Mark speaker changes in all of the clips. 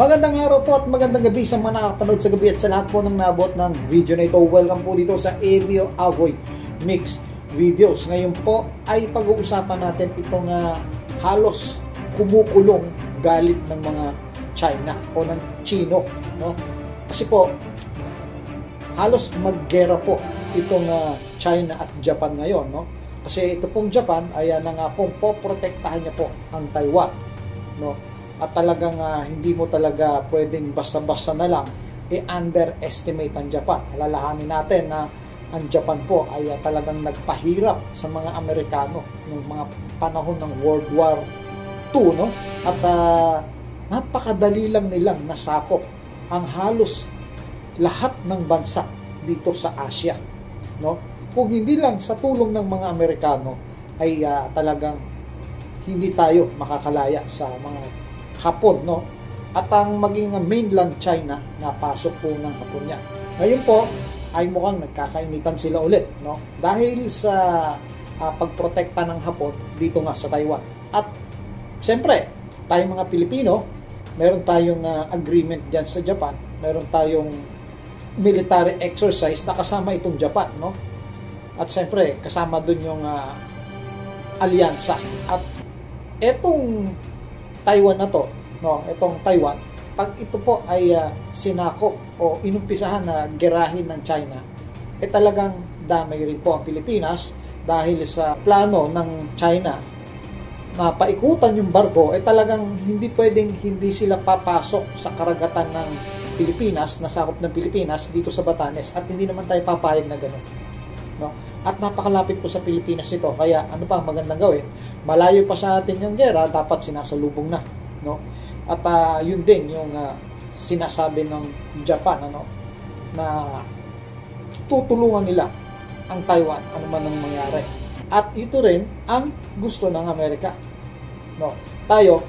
Speaker 1: Magandang araw po at magandang gabi sa mga nakapanood sa gabi at sa lahat po ng nabot ng video na ito. Welcome po dito sa Avio Avoy Mix Videos. Ngayon po ay pag-uusapan natin itong halos kumukulong galit ng mga China o ng Chino, no? Kasi po halos maggera po itong China at Japan ngayon, no? Kasi ito pong Japan ay na nga pong poprotektahan niya po ang Taiwan, no? At talagang hindi mo talaga pwedeng basta-basta na lang i-underestimate ang Japan. Alalahanin natin na ang Japan po ay talagang nagpahirap sa mga Amerikano noong mga panahon ng World War II, no? At napakadali lang nilang nasakop ang halos lahat ng bansa dito sa Asia, no? Kung hindi lang sa tulong ng mga Amerikano ay talagang hindi tayo makakalaya sa mga Hapon, no? At ang maging mainland China, napasok po ng Hapon niya. Ngayon po ay mukhang nagkakainitan sila ulit, no? Dahil sa pagprotekta ng Hapon dito nga sa Taiwan. At siyempre, tayong mga Pilipino, meron tayong agreement diyan sa Japan. Meron tayong military exercise na kasama itong Japan, no? At siyempre, kasama dun yung alyansa. At etong Taiwan na to, no, itong Taiwan, pag ito po ay sinakop o inumpisahan na gerahin ng China, talagang damay rin po ang Pilipinas dahil sa plano ng China na paikutan yung barko, talagang hindi pwedeng hindi sila papasok sa karagatan ng Pilipinas, nasakop ng Pilipinas dito sa Batanes, at hindi naman tayo papayag na gano'n, no? At napakalapit po sa Pilipinas ito, kaya ano pa magandang gawin? Malayo pa sa atin yung gera, dapat sinasalubong na, no? At yun din yung sinasabi ng Japan, ano, na tutulungan nila ang Taiwan ano man ang mangyari. At ito rin ang gusto ng Amerika, no? Tayo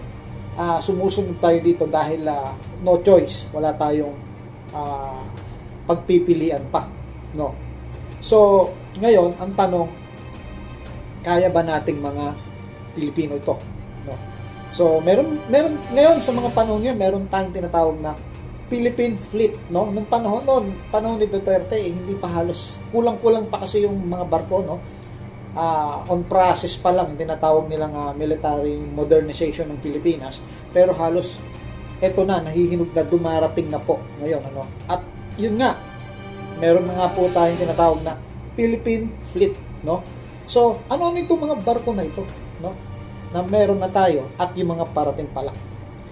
Speaker 1: sumusunod tayo dito dahil no choice, wala tayong pagpipilian pa, no? So ngayon, ang tanong, kaya ba nating mga Pilipino ito, no? So, meron ngayon sa mga panahon niya, meron tayong tinatawag na Philippine Fleet, no? Nung panahon ni Duterte, hindi pa halos, kulang-kulang pa kasi yung mga barko, no? On process pa lang, tinatawag nilang military modernization ng Pilipinas, pero halos eto na, nahihinog na, dumarating na po ngayon, ano? At yun nga, meron na nga po tayong tinatawag na Philippine Fleet, no? So, ano itong mga barko na ito, no? Na meron na tayo at yung mga parating pala.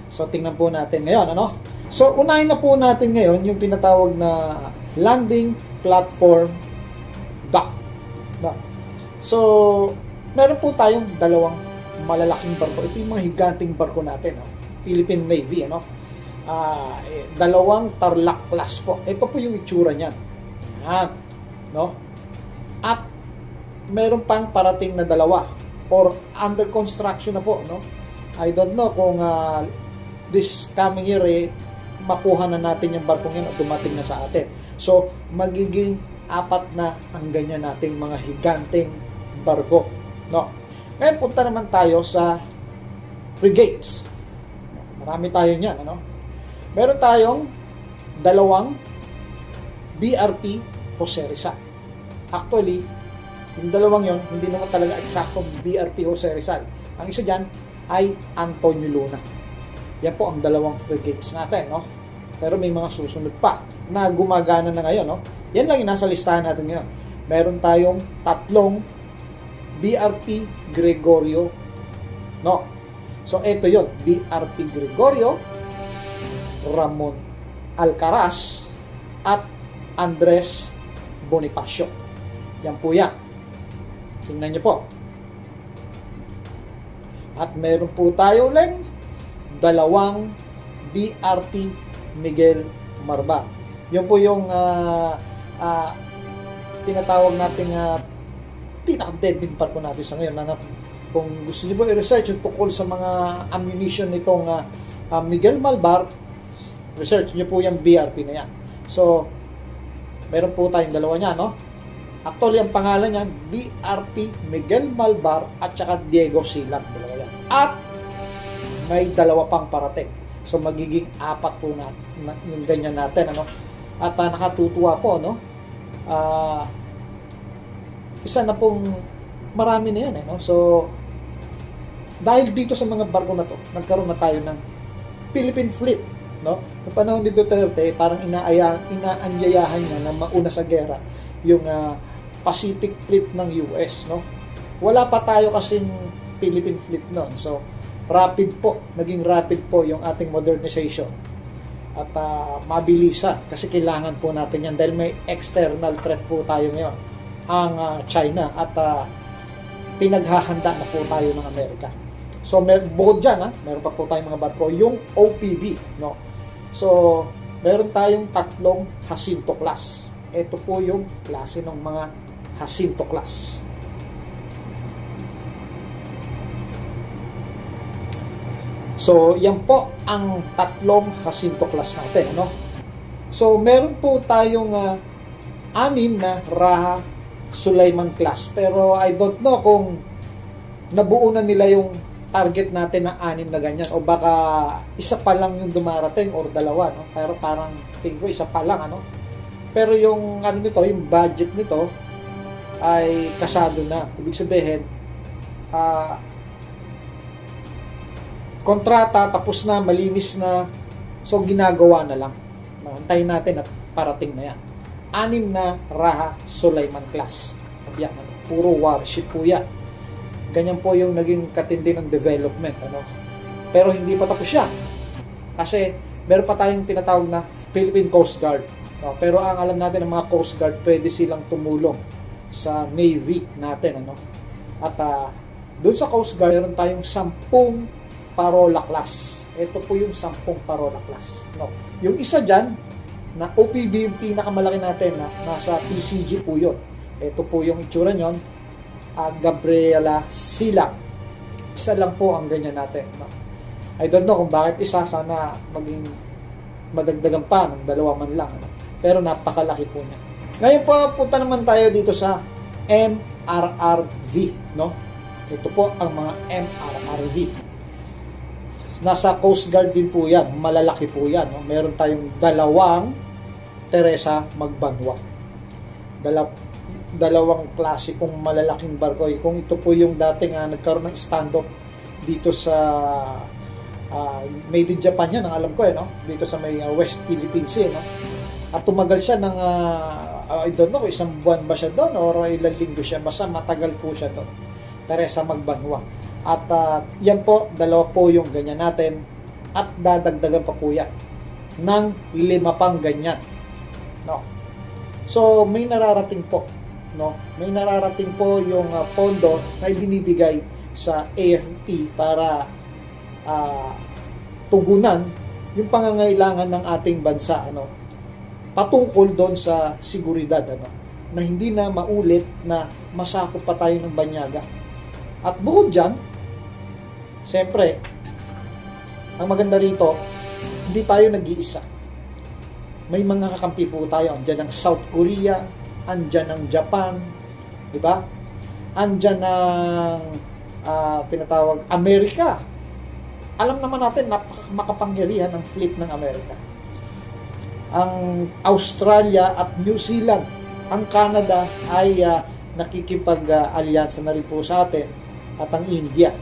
Speaker 1: So, tingnan po natin ngayon, ano? So, unahin na po natin ngayon yung tinatawag na landing platform dock. No? So, meron po tayong dalawang malalaking barko. Ito yung mga higanting barko natin, no? Philippine Navy, ano? Dalawang Tarlac class po. Ito po yung itsura niyan. Yan, no? At meron pang parating na dalawa or under construction na po, no? I don't know kung this coming year makuha na natin yung barkong yan at dumating na sa atin. So magiging 4 na ang ganyan nating mga higanting barko, no? Ngayon punta naman tayo sa frigates. Marami tayo niyan, ano? Meron tayong dalawang BRP Jose Rizal. Actually, yung dalawang yon hindi naman talaga eksakto BRP Jose Rizal. Ang isa dyan ay Antonio Luna. Yan po ang dalawang frigates natin, no? Pero may mga susunod pa na gumagana na ngayon, no? Yan lang yung nasa listahan natin ngayon. Meron tayong 3 BRP Gregorio, no? So, ito yon, BRP Gregorio, Ramon Alcaraz, at Andres Bonifacio. Yan po yan. Tingnan nyo po. At meron po tayo uling 2 BRP Miguel Marbar. Yan po yung tinatawag nating pinaka-deadly barko natin sa ngayon. Kung gusto nyo po i-research yung tukol sa mga ammunition nitong Miguel Marbar, research nyo po yung BRP na yan. So, meron po tayong dalawa niya, no? Actually, ang pangalan niyan, BRP Miguel Malbar at saka Diego Silang. At may dalawa pang parating. So magiging 4 po yung ganyan natin, ano. At nakatutuwa po, no. Isa na pong marami na yan, eh, no? So dahil dito sa mga barko na to, nagkaroon na tayo ng Philippine Fleet, no? Noong panahon ni Duterte, parang inaanyayahan niya na mauna sa gera yung Pacific Fleet ng US, no? Wala pa tayo kasing Philippine Fleet noon. So naging rapid po yung ating modernization. At mabilisan kasi kailangan po natin yan dahil may external threat po tayo ngayon, ang China, at pinaghahanda na po tayo ng Amerika. So bukod dyan, meron pa po tayong mga barko, yung OPV, no? So meron tayong 3 Jacinto class. Ito po yung klase ng mga Jacinto class. So yan po ang 3 Jacinto class natin, no? So meron po tayong 6 na Raha Sulaiman class, pero I don't know kung nabuo na nila yung target natin na 6 na ganyan, o baka isa pa lang yung dumarating or 2, no? Pero parang tingin ko isa pa lang, ano. Pero yung nito, yung budget nito ay kasado na. Ibig sabihin, kontrata tapos na, malinis na, so ginagawa na lang. Antayin natin at parating na yan. 6 na Raha Sulaiman class. Yan, puro warship po yan. Ganyan po yung naging katindi ng development, ano. Pero hindi pa tapos yan. Kasi meron pa tayong tinatawag na Philippine Coast Guard, no? Pero ang alam natin ng mga Coast Guard, pwede silang tumulong sa Navy natin, ano. At doon sa Coast Guard, meron tayong 10 Parola class. Ito po yung 10 Parola class, no. Yung isa dyan na OPV, yung pinakamalaki natin, na nasa PCG po yun. Ito po yung itsura nyon, Gabriela Silang. Isa lang po ang ganyan natin, no? I don't know kung bakit isa, sana maging madagdagan pa ng 2 man lang, no? Pero napakalaki po niya. Ngayon po, punta naman tayo dito sa MRRV, no? Ito po ang mga MRRV. Nasa Coast Guard din po yan, malalaki po yan, no? Meron tayong 2 Teresa Magbanwa. 2 klase pong malalaking barko. Kung ito po yung dating nagkaroon ng stand-up dito sa made in Japan yan, ang alam ko, no? Dito sa may West Philippines, no? At tumagal siya ng I don't know, 1 buwan ba siya doon or ilang linggo siya, basta matagal po siya doon. Teresa Magbanwa. At yan po, 2 po yung ganyan natin, at dadagdagan pa po yan ng 5 pang ganyan, no? So may nararating po, no? May nararating po yung pondo na ibinibigay sa AFP para tugunan yung pangangailangan ng ating bansa, ano, patungkol doon sa seguridad, ano, na hindi na maulit na masakop pa tayo ng banyaga. At bukod dyan, siyempre, ang maganda rito, hindi tayo nag-iisa. May mga kakampi po tayo. Andyan ang South Korea, andyan ang Japan, di ba? Andyan ang tinatawag Amerika. Alam naman natin, makapangyarihan ang fleet ng Amerika. Ang Australia at New Zealand, ang Canada ay nakikipag-alyansa na rin po sa atin, at ang India.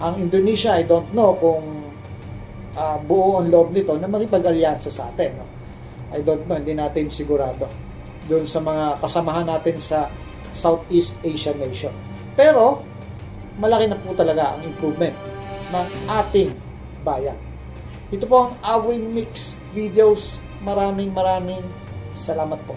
Speaker 1: Ang Indonesia, I don't know kung buo ang loob nito na makipag-alyansa sa atin, no? I don't know, hindi natin sigurado doon sa mga kasamahan natin sa Southeast Asian nation. Pero malaki na po talaga ang improvement ng ating bayan. Ito po ang Avoy Mix Videos. Maraming salamat po.